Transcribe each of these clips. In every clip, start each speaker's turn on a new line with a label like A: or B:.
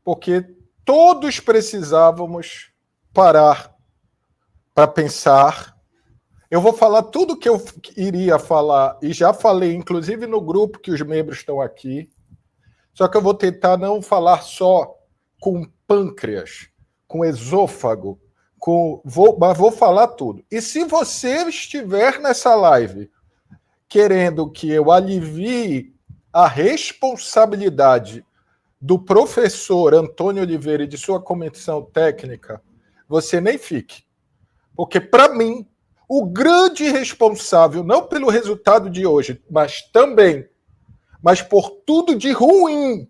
A: porque todos precisávamos parar para pensar. Eu vou falar tudo que eu iria falar, e já falei, inclusive no grupo que os membros estão aqui, só que eu vou tentar não falar só com pâncreas, com esôfago, mas vou falar tudo. E se você estiver nessa live querendo que eu alivie a responsabilidade do professor Antônio Oliveira e de sua comissão técnica, você nem fique. Porque, para mim, o grande responsável, não pelo resultado de hoje, mas por tudo de ruim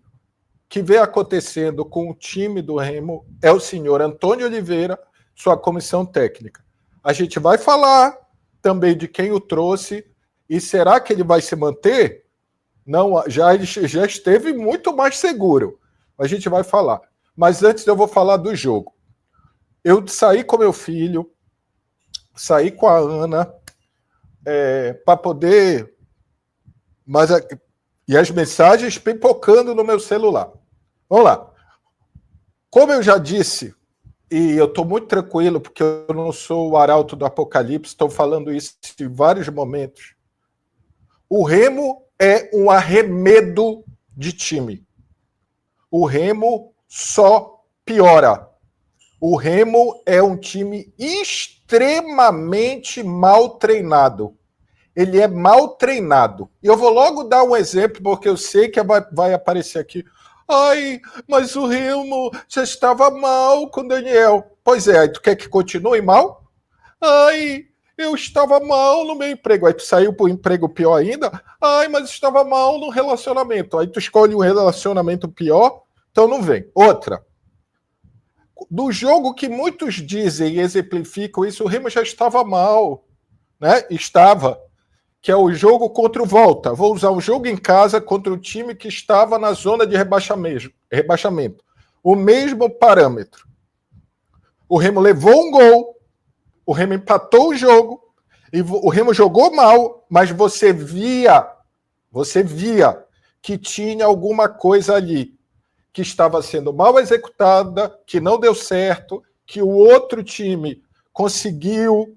A: que vem acontecendo com o time do Remo, é o senhor Antônio Oliveira, sua comissão técnica. A gente vai falar também de quem o trouxe, e será que ele vai se manter? Não, já esteve muito mais seguro. A gente vai falar. Mas antes eu vou falar do jogo. Eu saí com meu filho, saí com a Ana, para poder... E as mensagens pipocando no meu celular. Vamos lá. Como eu já disse, e eu estou muito tranquilo, porque eu não sou o arauto do apocalipse, estou falando isso em vários momentos. O Remo é um arremedo de time. O Remo só piora. O Remo é um time extremamente mal treinado. Ele é mal treinado. E eu vou logo dar um exemplo, porque eu sei que vai aparecer aqui. Ai, mas o Remo já estava mal com o Daniel. Pois é, aí tu quer que continue mal? Ai, eu estava mal no meu emprego. Aí tu saiu para o emprego pior ainda? Ai, mas estava mal no relacionamento. Aí tu escolhe um relacionamento pior, então não vem. Outra. Do jogo que muitos dizem e exemplificam isso, o Remo já estava mal, né? Estava. Que é o jogo contra o Volta. Vou usar o jogo em casa contra o time que estava na zona de rebaixamento. O mesmo parâmetro. O Remo levou um gol, o Remo empatou o jogo, e o Remo jogou mal, mas você via que tinha alguma coisa ali que estava sendo mal executada, que não deu certo, que o outro time conseguiu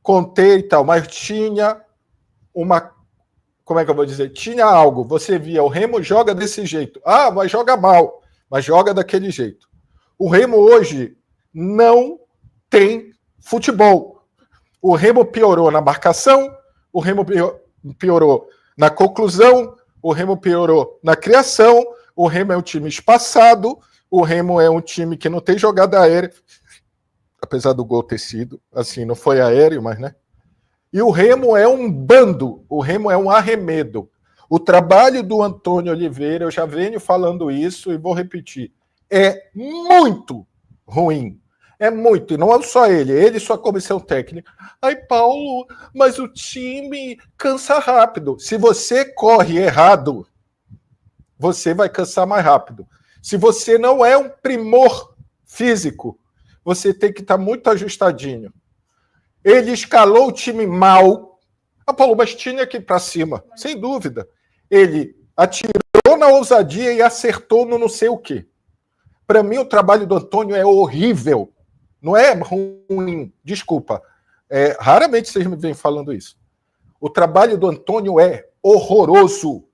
A: conter e tal, mas tinha como é que eu vou dizer? Tinha algo. Você via, o Remo joga desse jeito. Ah, mas joga mal, mas joga daquele jeito. O Remo hoje não tem futebol. O Remo piorou na marcação, o Remo piorou na conclusão, o Remo piorou na criação, o Remo é um time espaçado, o Remo é um time que não tem jogada aérea, apesar do gol ter sido, assim, não foi aéreo, mas, né? E o Remo é um bando, o Remo é um arremedo. O trabalho do Antônio Oliveira, eu já venho falando isso e vou repetir, é muito ruim. É muito, e não é só ele e sua comissão técnica. Ai, Paulo, mas o time cansa rápido. Se você corre errado, você vai cansar mais rápido. Se você não é um primor físico, você tem que estar muito ajustadinho. Ele escalou o time mal. Ah, Paulo, mas tinha aqui para cima. Sem dúvida. Ele atirou na ousadia e acertou no não sei o quê. Para mim, o trabalho do Antônio é horrível. Não é ruim. Desculpa. Raramente vocês me vêm falando isso. O trabalho do Antônio é horroroso.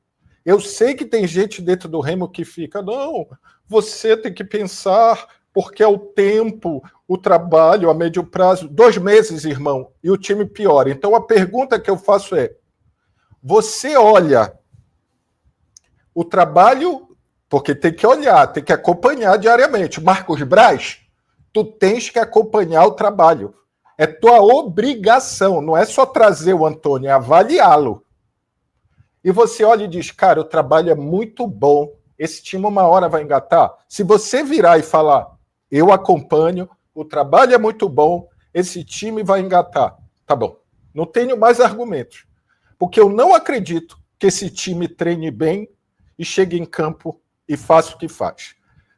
A: Eu sei que tem gente dentro do Remo que fica, não, você tem que pensar, porque é o tempo, o trabalho a médio prazo. 2 meses, irmão, e o time piora. Então, a pergunta que eu faço é, você olha o trabalho, porque tem que olhar, tem que acompanhar diariamente. Marcos Braz, tu tens que acompanhar o trabalho. É tua obrigação, não é só trazer o Antônio, é avaliá-lo. E você olha e diz, cara, o trabalho é muito bom, esse time uma hora vai engatar. Se você virar e falar, eu acompanho, o trabalho é muito bom, esse time vai engatar. Tá bom, não tenho mais argumentos. Porque eu não acredito que esse time treine bem e chegue em campo e faça o que faz.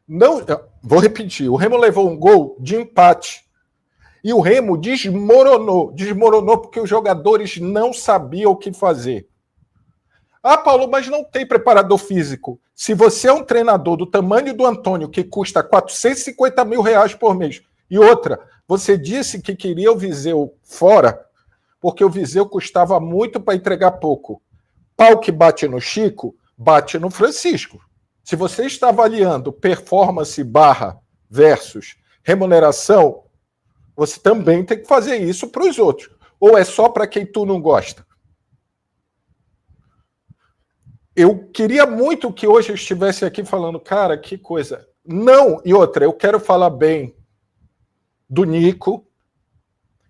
A: Não, vou repetir, o Remo levou um gol de empate. E o Remo desmoronou porque os jogadores não sabiam o que fazer. Ah, Paulo, mas não tem preparador físico. Se você é um treinador do tamanho do Antônio, que custa 450 mil reais por mês, e outra, você disse que queria o Viseu fora, porque o Viseu custava muito para entregar pouco. Pau que bate no Chico, bate no Francisco. Se você está avaliando performance barra versus remuneração, você também tem que fazer isso para os outros. Ou é só para quem tu não gosta? Eu queria muito que hoje eu estivesse aqui falando, cara, que coisa. Não, e outra, eu quero falar bem do Nico.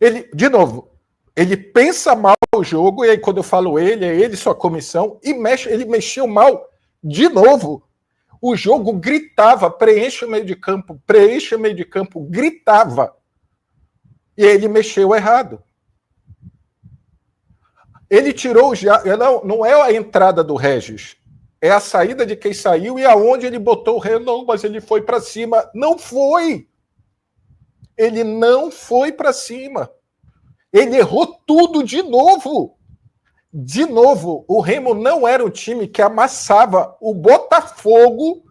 A: Ele, de novo, ele pensa mal o jogo, e aí quando eu falo ele, é ele, sua comissão, e ele mexeu mal de novo. O jogo gritava, preenche o meio de campo, gritava. E ele mexeu errado. Ele tirou já. Não é a entrada do Regis, é a saída de quem saiu e aonde ele botou o Renan, mas ele foi para cima. Não foi! Ele não foi para cima. Ele errou tudo de novo. De novo, o Remo não era um time que amassava o Botafogo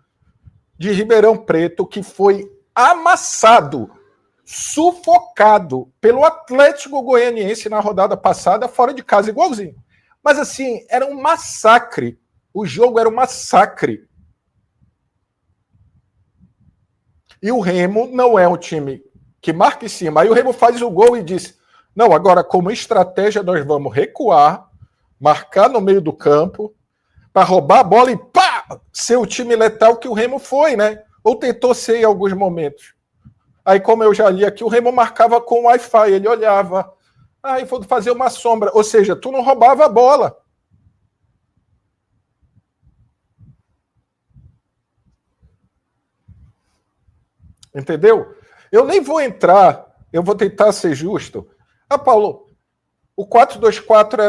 A: de Ribeirão Preto, que foi amassado, sufocado pelo Atlético Goianiense na rodada passada, fora de casa, igualzinho. Mas assim, era um massacre. O jogo era um massacre. E o Remo não é um time que marca em cima. Aí o Remo faz o gol e diz: não, agora como estratégia nós vamos recuar, marcar no meio do campo, para roubar a bola e pá! Ser o time letal que o Remo foi, né? Ou tentou ser em alguns momentos. Aí, como eu já li aqui, o Remo marcava com o Wi-Fi, ele olhava. Aí vou fazer uma sombra. Ou seja, tu não roubava a bola. Entendeu? Eu nem vou entrar, eu vou tentar ser justo. Ah, Paulo, o 4-2-4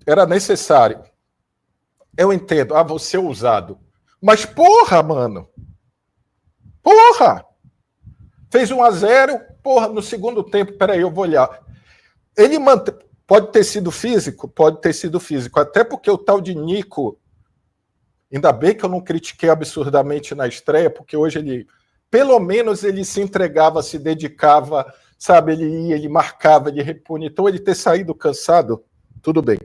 A: era necessário. Eu entendo, vou ser ousado. Mas porra, mano. Porra! Fez 1-0, porra, no segundo tempo, peraí, eu vou olhar. Ele pode ter sido físico? Pode ter sido físico. Até porque o tal de Nico, ainda bem que eu não critiquei absurdamente na estreia, porque hoje ele, pelo menos ele se entregava, se dedicava, sabe, ele ia, ele marcava, ele repunha. Então ele ter saído cansado, tudo bem.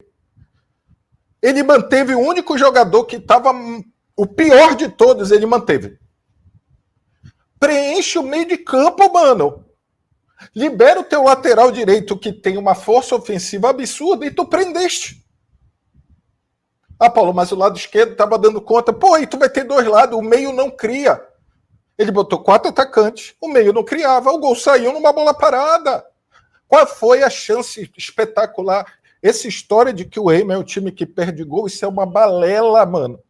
A: Ele manteve o único jogador que estava o pior de todos, ele manteve. Preenche o meio de campo, mano. Libera o teu lateral direito, que tem uma força ofensiva absurda, e tu prendeste. Ah, Paulo, mas o lado esquerdo estava dando conta. Pô, aí tu vai ter dois lados, o meio não cria. Ele botou 4 atacantes, o meio não criava, o gol saiu numa bola parada. Qual foi a chance espetacular? Essa história de que o Remo é um time que perde gol, isso é uma balela, mano.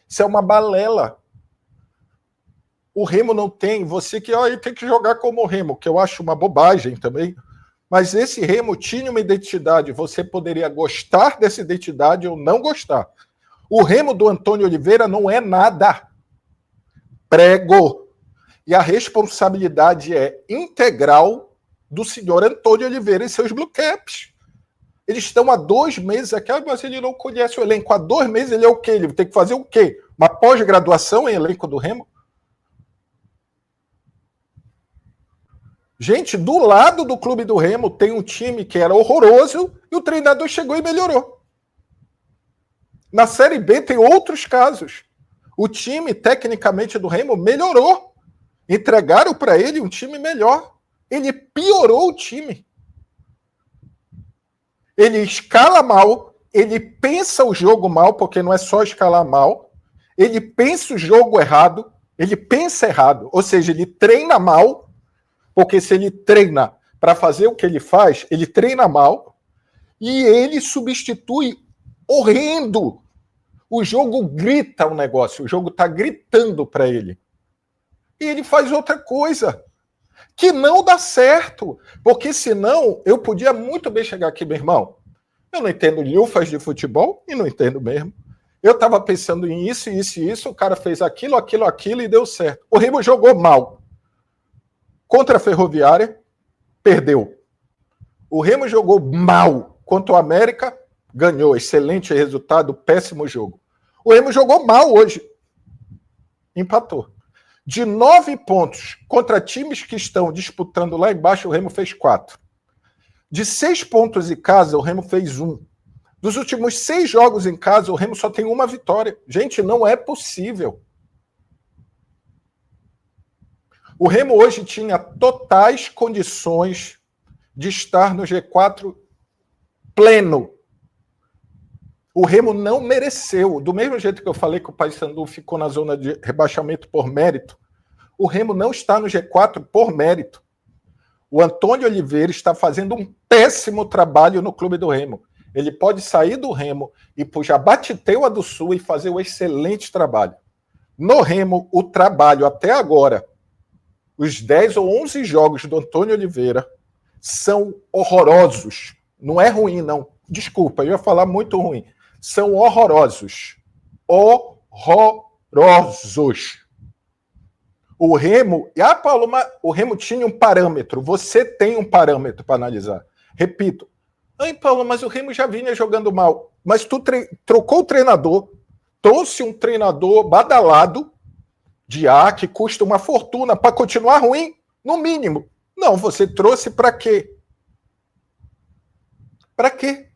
A: Isso é uma balela. O Remo não tem, você que tem que jogar como o Remo, que eu acho uma bobagem também. Mas esse Remo tinha uma identidade, você poderia gostar dessa identidade ou não gostar. O Remo do Antônio Oliveira não é nada. Prego. E a responsabilidade é integral do senhor Antônio Oliveira e seus Blue Caps. Eles estão há 2 meses aqui, mas ele não conhece o elenco. Há 2 meses ele é o quê? Ele tem que fazer o quê? Uma pós-graduação em elenco do Remo? Gente, do lado do clube do Remo tem um time que era horroroso e o treinador chegou e melhorou. Na Série B tem outros casos. O time, tecnicamente, do Remo melhorou. Entregaram para ele um time melhor. Ele piorou o time. Ele escala mal, ele pensa o jogo mal, porque não é só escalar mal. Ele pensa o jogo errado, ele pensa errado. Ou seja, ele treina mal. Porque se ele treina para fazer o que ele faz, ele treina mal e ele substitui horrendo. O jogo grita o negócio, o jogo está gritando para ele. E ele faz outra coisa, que não dá certo. Porque senão, eu podia muito bem chegar aqui, meu irmão, eu não entendo lufas de futebol e não entendo mesmo. Eu estava pensando em isso, isso e isso, o cara fez aquilo e deu certo. O Remo jogou mal. Contra a Ferroviária, perdeu. O Remo jogou mal contra o América, ganhou, excelente resultado, péssimo jogo. O Remo jogou mal hoje. Empatou. De 9 pontos contra times que estão disputando lá embaixo, o Remo fez 4. De 6 pontos em casa, o Remo fez 1. Dos últimos 6 jogos em casa, o Remo só tem uma vitória. Gente, não é possível. O Remo hoje tinha totais condições de estar no G4 pleno. O Remo não mereceu. Do mesmo jeito que eu falei que o Paysandu ficou na zona de rebaixamento por mérito, o Remo não está no G4 por mérito. O Antônio Oliveira está fazendo um péssimo trabalho no clube do Remo. Ele pode sair do Remo e para o Jabateteua do Sul e fazer um excelente trabalho. No Remo, o trabalho até agora, os 10 ou 11 jogos do Antônio Oliveira são horrorosos. Não é ruim, não. Desculpa, eu ia falar muito ruim. São horrorosos. Horrorosos. O Remo... Paulo, mas o Remo tinha um parâmetro. Você tem um parâmetro para analisar. Repito. Paulo, mas o Remo já vinha jogando mal. Mas tu trocou o treinador, trouxe um treinador badalado de A, que custa uma fortuna para continuar ruim, no mínimo. Não, você trouxe para quê? Para quê?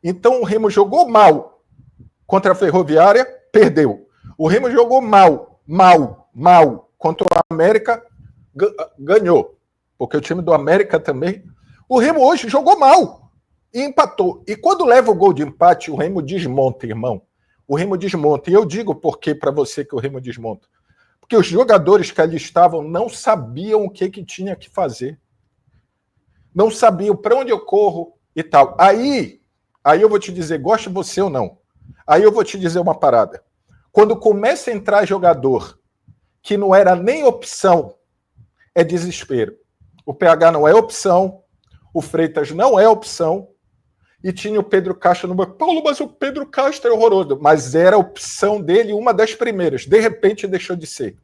A: Então o Remo jogou mal contra a Ferroviária, perdeu. O Remo jogou mal contra o América, ganhou. Porque o time do América também. O Remo hoje jogou mal e empatou. E quando leva o gol de empate, o Remo desmonta, irmão. O Remo desmonta. E eu digo por que para você que o Remo desmonta. Porque os jogadores que ali estavam não sabiam o que tinha que fazer. Não sabiam para onde eu corro e tal. Aí eu vou te dizer, gosta você ou não. Aí eu vou te dizer uma parada. Quando começa a entrar jogador que não era nem opção, é desespero. O PH não é opção, o Freitas não é opção, e tinha o Pedro Castro no banco. Paulo, mas o Pedro Castro é horroroso. Mas era a opção dele, uma das primeiras. De repente deixou de ser.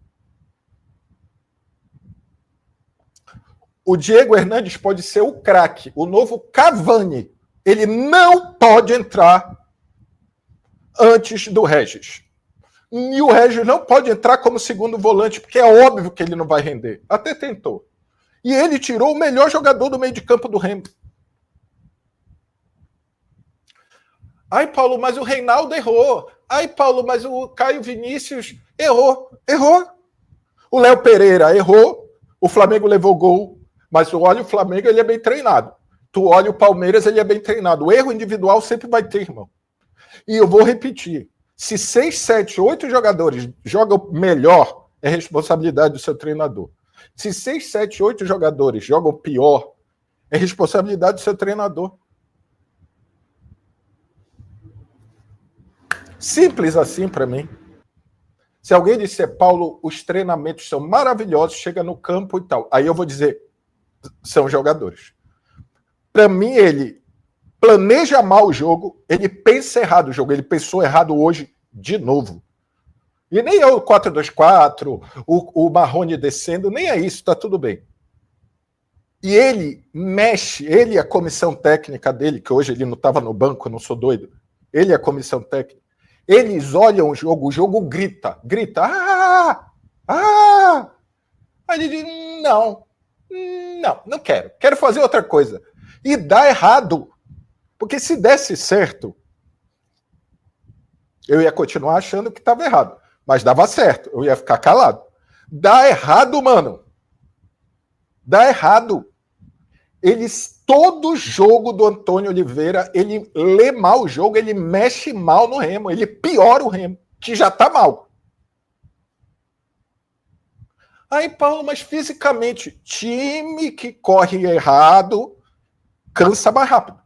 A: O Diego Hernandes pode ser o craque, o novo Cavani. Ele não pode entrar antes do Regis. E o Regis não pode entrar como segundo volante, porque é óbvio que ele não vai render. Até tentou. E ele tirou o melhor jogador do meio de campo do Remo. Paulo, mas o Reinaldo errou. Paulo, mas o Caio Vinícius errou. Errou. O Léo Pereira errou. O Flamengo levou gol. Mas tu olha o Flamengo, ele é bem treinado. Tu olha o Palmeiras, ele é bem treinado. O erro individual sempre vai ter, irmão. E eu vou repetir. Se 6, 7, 8 jogadores jogam melhor, é responsabilidade do seu treinador. Se 6, 7, 8 jogadores jogam pior, é responsabilidade do seu treinador. Simples assim para mim. Se alguém disser, Paulo, os treinamentos são maravilhosos, chega no campo e tal. Aí eu vou dizer, são jogadores. Para mim, ele planeja mal o jogo, ele pensa errado o jogo, ele pensou errado hoje de novo. E nem é o 4-2-4, o Marrone descendo, nem é isso, tá tudo bem. E ele mexe, ele e a comissão técnica dele, que hoje ele não estava no banco, eu não sou doido, ele e a comissão técnica, eles olham o jogo grita, Aí ele diz, não quero fazer outra coisa. E dá errado, porque se desse certo, eu ia continuar achando que estava errado, mas dava certo, eu ia ficar calado. Dá errado, mano. Dá errado. Todo jogo do Antônio Oliveira, ele lê mal o jogo, ele mexe mal no Remo, ele piora o Remo, que já tá mal. Paulo, mas fisicamente, time que corre errado cansa mais rápido.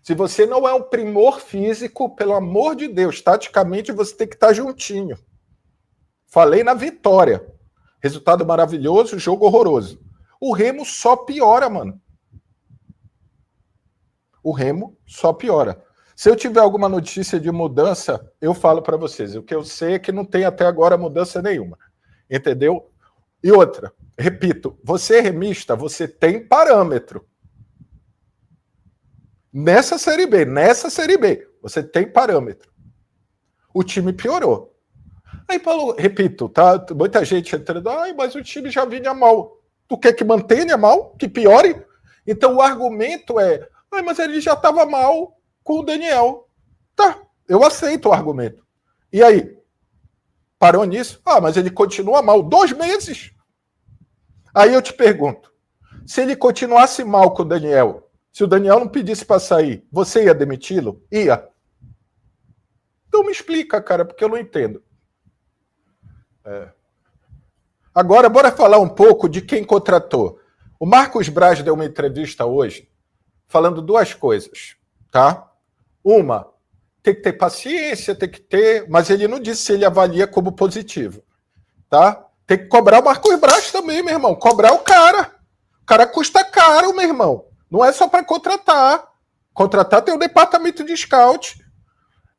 A: Se você não é um primor físico, pelo amor de Deus, taticamente você tem que estar juntinho. Falei na vitória. Resultado maravilhoso, jogo horroroso. O Remo só piora, mano. O Remo só piora. Se eu tiver alguma notícia de mudança, eu falo para vocês. O que eu sei é que não tem até agora mudança nenhuma. Entendeu? E outra, repito, você é remista, você tem parâmetro. Nessa Série B, você tem parâmetro. O time piorou. Aí, Paulo, repito, tá? Muita gente entrando, mas o time já vinha mal. Tu quer que mantenha mal? Que piore? Então o argumento é, mas ele já estava mal com o Daniel. Tá, eu aceito o argumento. E aí? Parou nisso? Mas ele continua mal 2 meses. Aí eu te pergunto, se ele continuasse mal com o Daniel, se o Daniel não pedisse para sair, você ia demiti-lo? Ia. Então me explica, cara, porque eu não entendo. Agora, bora falar um pouco de quem contratou. O Marcos Braz deu uma entrevista hoje falando 2 coisas, tá? Uma, tem que ter paciência, tem que ter... Mas ele não disse se ele avalia como positivo, tá? Tem que cobrar o Marcos Braz também, meu irmão. Cobrar o cara. O cara custa caro, meu irmão. Não é só para contratar. Contratar tem um departamento de scout.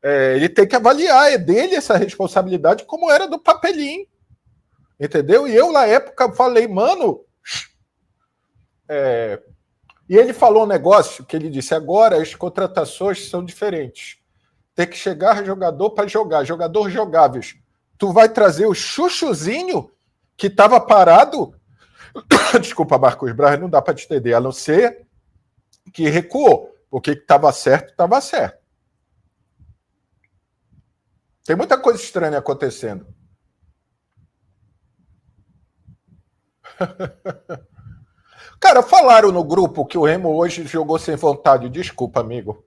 A: Ele tem que avaliar. É dele essa responsabilidade, como era do Papelinho. Entendeu? E eu, na época, falei, mano... E ele falou um negócio que ele disse, agora as contratações são diferentes. Tem que chegar jogador para jogar, jogador jogáveis. Tu vai trazer o Chuchuzinho, que estava parado... Desculpa, Marcos Braz, não dá para te entender, a não ser que recuou. Porque estava certo, estava certo. Tem muita coisa estranha acontecendo. Cara, falaram no grupo que o Remo hoje jogou sem vontade. Desculpa, amigo.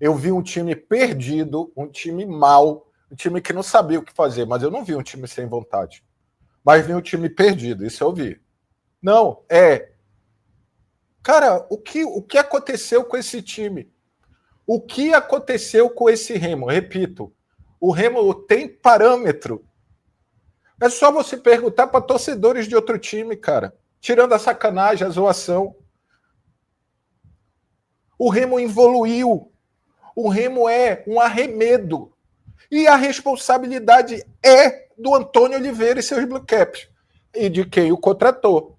A: Eu vi um time perdido, um time mau, um time que não sabia o que fazer, mas eu não vi um time sem vontade. Mas vi um time perdido, isso eu vi. Não, Cara, o que aconteceu com esse time? O que aconteceu com esse Remo? Repito, o Remo tem parâmetro. É só você perguntar para torcedores de outro time, cara. Tirando a sacanagem, a zoação. O Remo evoluiu. O Remo é um arremedo. E a responsabilidade é do Antônio Oliveira e seus Blue Caps. E de quem o contratou.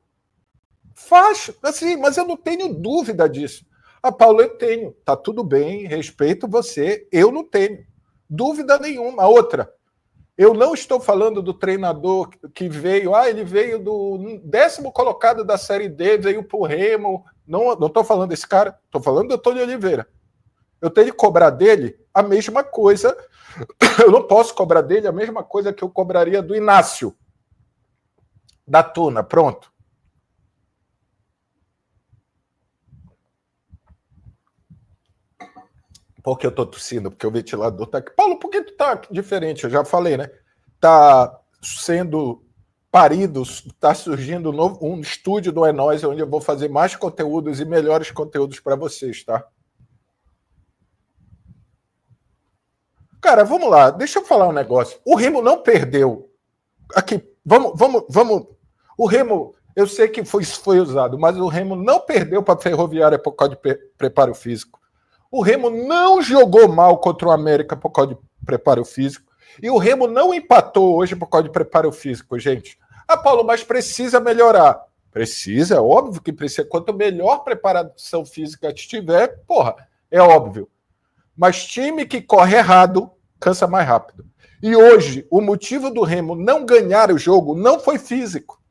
A: Faz, assim, mas eu não tenho dúvida disso. Paulo, eu tenho. Tá tudo bem, respeito você. Eu não tenho. Dúvida nenhuma. Outra, eu não estou falando do treinador que veio, ele veio do 10º colocado da Série D, veio pro Remo. Não estou falando desse cara, estou falando do Antônio Oliveira. Eu tenho que cobrar dele a mesma coisa. Eu não posso cobrar dele a mesma coisa que eu cobraria do Inácio, da Tuna. Pronto. Por que eu tô tossindo? Porque o ventilador tá aqui. Paulo, por que tu tá diferente? Eu já falei, né? Tá sendo parido, tá surgindo um estúdio do É Nóis, onde eu vou fazer mais conteúdos e melhores conteúdos para vocês, tá? Cara, vamos lá. Deixa eu falar um negócio. O Remo não perdeu. Aqui, vamos. O Remo, eu sei que foi usado, mas o Remo não perdeu para a Ferroviária por causa de preparo físico. O Remo não jogou mal contra o América por causa de preparo físico. E o Remo não empatou hoje por causa de preparo físico, gente. Paulo, mas precisa melhorar. Precisa, é óbvio que precisa. Quanto melhor preparação física tiver, é óbvio. Mas time que corre errado, cansa mais rápido. E hoje, o motivo do Remo não ganhar o jogo não foi físico.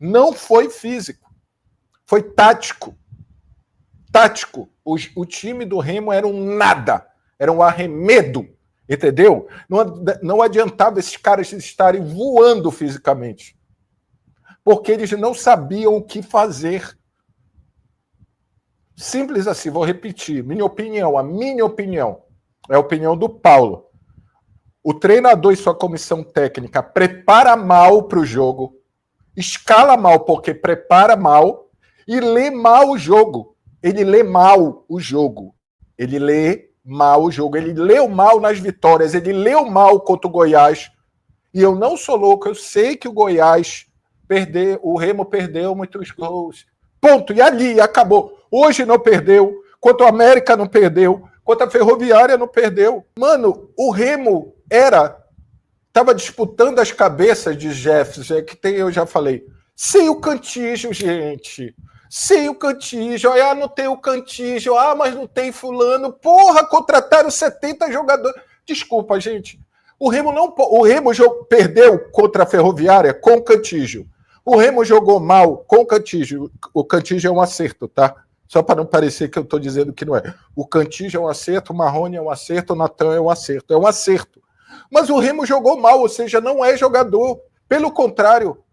A: Não foi físico. Foi tático. Tático. O time do Remo era um nada. Era um arremedo. Entendeu? Não adiantava esses caras estarem voando fisicamente. Porque eles não sabiam o que fazer. Simples assim, vou repetir. A minha opinião, é a opinião do Paulo. O treinador e sua comissão técnica prepara mal para o jogo, escala mal porque prepara mal e lê mal o jogo. Ele lê mal o jogo. Ele lê mal o jogo. Ele leu mal nas vitórias. Ele leu mal contra o Goiás. E eu não sou louco. Eu sei que o Goiás perdeu, o Remo perdeu muitos gols. Ponto. E ali, acabou. Hoje não perdeu. Contra o América não perdeu. Contra a Ferroviária não perdeu. Mano, o Remo estava disputando as cabeças de Jefferson, que eu já falei. Sem o Cantígio, gente. Sem o Cantígio, não tem o Cantígio, mas não tem fulano. Porra, contrataram 70 jogadores. Desculpa, gente. O Remo perdeu contra a Ferroviária com o Cantígio. O Remo jogou mal com o Cantígio. O Cantígio é um acerto, tá? Só para não parecer que eu estou dizendo que não é. O Cantígio é um acerto, o Marrone é um acerto, o Natan é um acerto. É um acerto. Mas o Remo jogou mal, ou seja, não é jogador. Pelo contrário,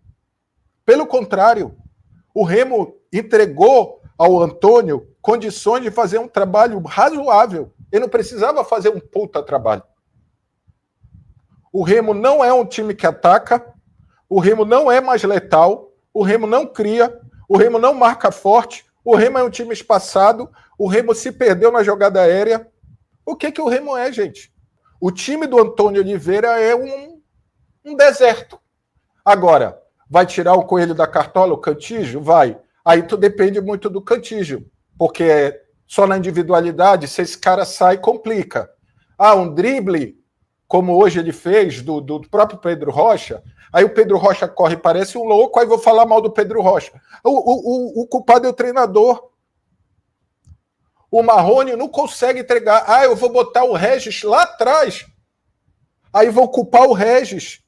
A: o Remo entregou ao Antônio condições de fazer um trabalho razoável. Ele não precisava fazer um puta trabalho. O Remo não é um time que ataca, o Remo não é mais letal, o Remo não cria, o Remo não marca forte, o Remo é um time espaçado, o Remo se perdeu na jogada aérea. O que o Remo é, gente? O time do Antônio Oliveira é um deserto. Agora, vai tirar o coelho da cartola, o Cantígio? Vai. Aí tu depende muito do Cantígio, porque só na individualidade, se esse cara sai, complica. Um drible, como hoje ele fez, do próprio Pedro Rocha, aí o Pedro Rocha corre, parece um louco, aí vou falar mal do Pedro Rocha. O culpado é o treinador. O Marrone não consegue entregar. Eu vou botar o Regis lá atrás. Aí vou culpar o Regis.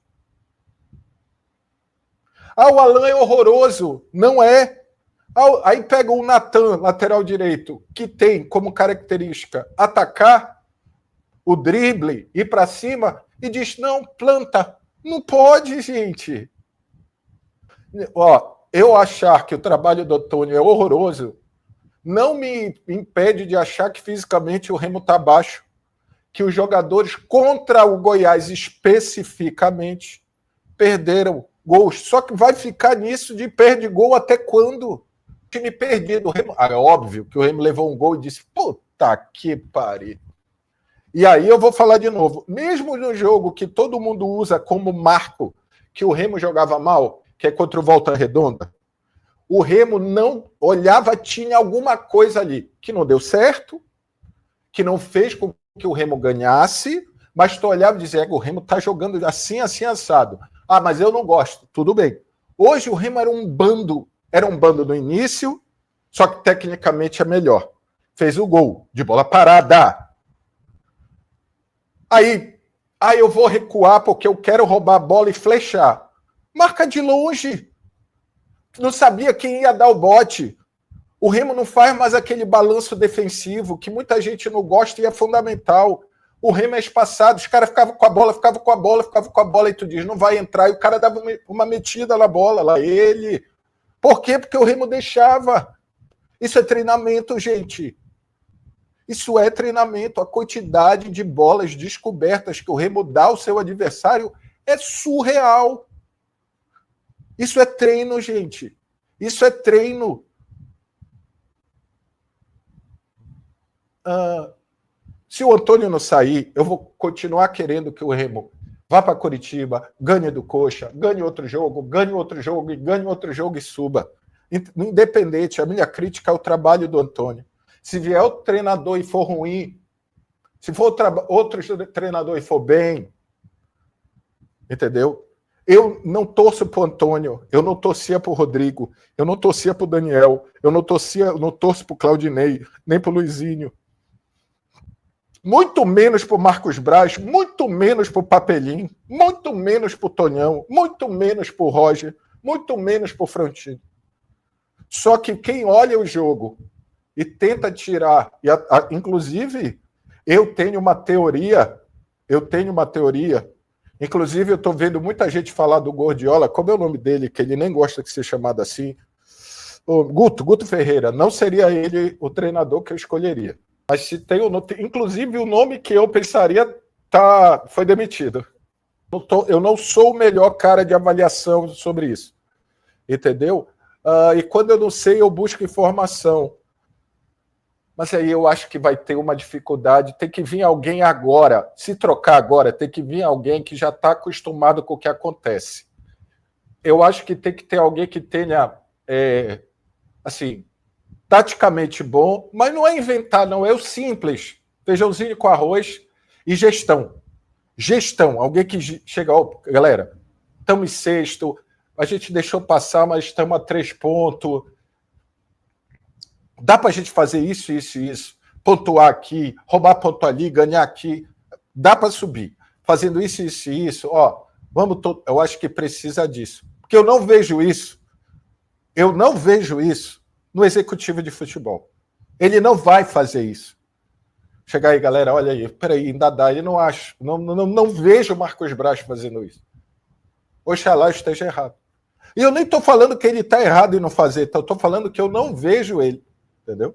A: O Alan é horroroso. Não é. Aí pega o Natan, lateral direito, que tem como característica atacar, o drible, ir para cima, e diz, não, planta. Não pode, gente. Eu achar que o trabalho do Antônio é horroroso não me impede de achar que fisicamente o Remo está baixo, que os jogadores contra o Goiás especificamente perderam gols. Só que vai ficar nisso de perde gol até quando? Time perdido. O Remo, é óbvio que o Remo levou um gol e disse, puta que pariu. E aí eu vou falar de novo. Mesmo no jogo que todo mundo usa como marco que o Remo jogava mal, que é contra o Volta Redonda, o Remo não olhava, tinha alguma coisa ali que não deu certo, que não fez com que o Remo ganhasse, mas tu olhava e dizia, o Remo tá jogando assim, assim, assado. Mas eu não gosto. Tudo bem. Hoje o Remo era um bando no início, só que tecnicamente é melhor. Fez o gol de bola parada. Aí eu vou recuar porque eu quero roubar a bola e flechar. Marca de longe. Não sabia quem ia dar o bote. O Remo não faz mais aquele balanço defensivo que muita gente não gosta e é fundamental. O Remo é espaçado, os caras ficavam com a bola, e tu diz, não vai entrar, e o cara dava uma metida na bola, lá ele. Por quê? Porque o Remo deixava. Isso é treinamento, gente. Isso é treinamento. A quantidade de bolas descobertas que o Remo dá ao seu adversário é surreal. Isso é treino, gente. Isso é treino. Se o Antônio não sair, eu vou continuar querendo que o Remo vá para Curitiba, ganhe do Coxa, ganhe outro jogo e suba. Independente, a minha crítica é o trabalho do Antônio. Se vier outro treinador e for ruim, se for outro treinador e for bem, entendeu? Eu não torço para o Antônio, eu não torcia para o Rodrigo, eu não torcia para o Daniel, eu não torço para o Claudinei, nem para o Luizinho. Muito menos para o Marcos Braz, muito menos para o Papelim, muito menos para o Tonhão, muito menos para o Roger, muito menos para o Frontino. Só que quem olha o jogo e tenta tirar, inclusive eu tenho uma teoria, inclusive eu estou vendo muita gente falar do Gordiola, como é o nome dele, que ele nem gosta de ser chamado assim, Guto Ferreira, não seria ele o treinador que eu escolheria. Mas se tem inclusive o nome que eu pensaria foi demitido. Eu não sou o melhor cara de avaliação sobre isso. Entendeu? E quando eu não sei, eu busco informação. Mas aí eu acho que vai ter uma dificuldade. Tem que vir alguém agora. Se trocar agora, tem que vir alguém que já está acostumado com o que acontece. Eu acho que tem que ter alguém que tenha, assim, taticamente bom, mas não é inventar, não, é o simples. Feijãozinho com arroz e gestão. Gestão, alguém que chega, galera, estamos em sexto, a gente deixou passar, mas estamos a 3 pontos. Dá para a gente fazer isso, isso e isso, pontuar aqui, roubar ponto ali, ganhar aqui, dá para subir. Fazendo isso, isso e isso, ó, eu acho que precisa disso. Porque eu não vejo isso no executivo de futebol. Ele não vai fazer isso. Chegar aí, galera, olha aí, peraí, ainda dá, eu não acho, não vejo o Marcos Braz fazendo isso. Oxalá eu esteja errado. E eu nem estou falando que ele está errado em não fazer, eu estou falando que eu não vejo ele, entendeu?